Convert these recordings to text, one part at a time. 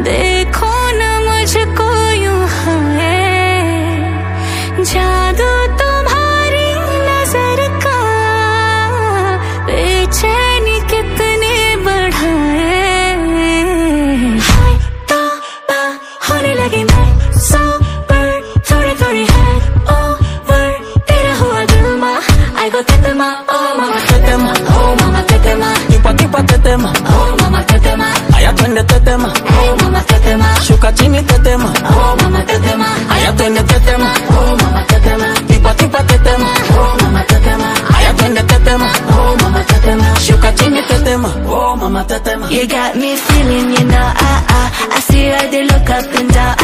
देखो न मुझको यूं है, जादू तुम्हारी नजर का बेचैनी कितने बढ़ाए। हाय तौबा होने लगी मैं सोबर, थोड़ी थोड़ी head over, तेरा हुआ दिल मा I go tetema, oh mama tetema, oh mama tetema, Kipa kipa tetema, oh mama tetema, aya twende tetema, oh mama tetema, shuka chini tetema, oh mama tetema, aya twende tetema, oh mama tetema, kipa kipa tetema, oh mama tetema, aya twende tetema, oh mama tetema, shuka chini tetema, oh mama tetema. You got me feeling, you know, I see how they look up and down,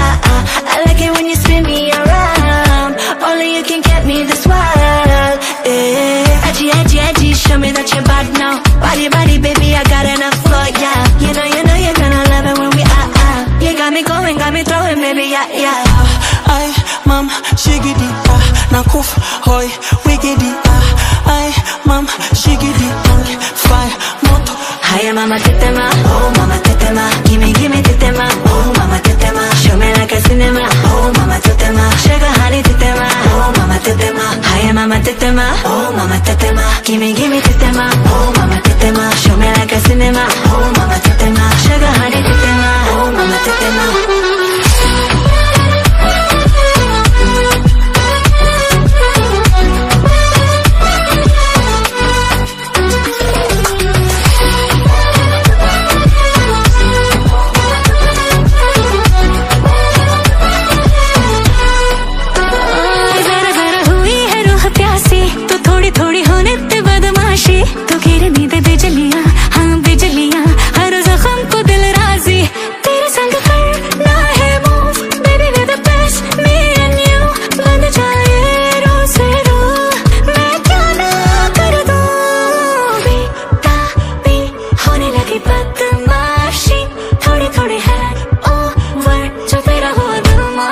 I like it when you spin me around, only you can get me this wild, yeah. Edgy, edgy, edgy, show me that you're bad now, body, body, baby, I got enough for ya, you know, you're gonna love it when we out, you got me going, got me throwing, baby, yeah. Ay, mam, shigidi, nakuf, hoy, wigidi, ay, mam, shigidi, fire, moto. Hi, mama tetema, oh mama tetema, gimme, gimme tetema, oh mama tetema, show me like a cinema, oh mama tetema, sugar honey tetema, oh mama tetema. Hi, mama tetema, oh mama tetema, gimme, gimme tetema, oh mama tetema, show me like a cinema, oh mama tetema, sugar honey tetema, oh mama tetema. थोड़ी होने ते बदमाशी, तो गिरनी दे बिजलियां, हाँ बिजलियां, हर जख्म को दिल राजी, तेरे संग करना है move, baby we're the best, me and you, बन जाए रो से रो, मैं क्या ना कर दूं, बेताबी होने लगी बदमाशी, थोड़ी थोड़ी है over, जो तेरा हुआ दिल मा,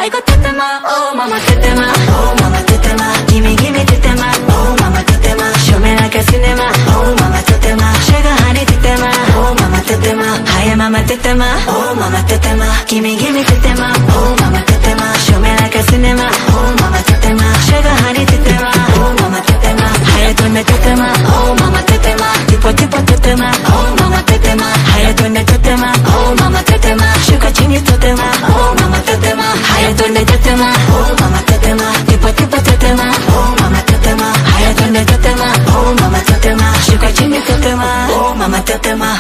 I go tetema, oh mama tetema, oh mama tetema, gimme gimme tetema, oh mama tetema, show me like a cinema, oh mama tetema, sugar honey tetema, oh mama tetema, hi mama tetema, oh mama tetema, gimme gimme tetema, oh mama tetema, show me like a cinema, oh mama tetema, sugar honey tetema, oh mama tetema, hi twende tetema, oh mama tetema, tipo tipo tetema, oh mama tetema, hi twende tetema, oh mama tetema, shuka chini tetema, oh mama tetema, hi twende tetema, oh mama tetema, tipo tipo tetema, oh mama tetema, hi twende tetema, oh mama tetema, shuka chini tetema, oh mama tetema.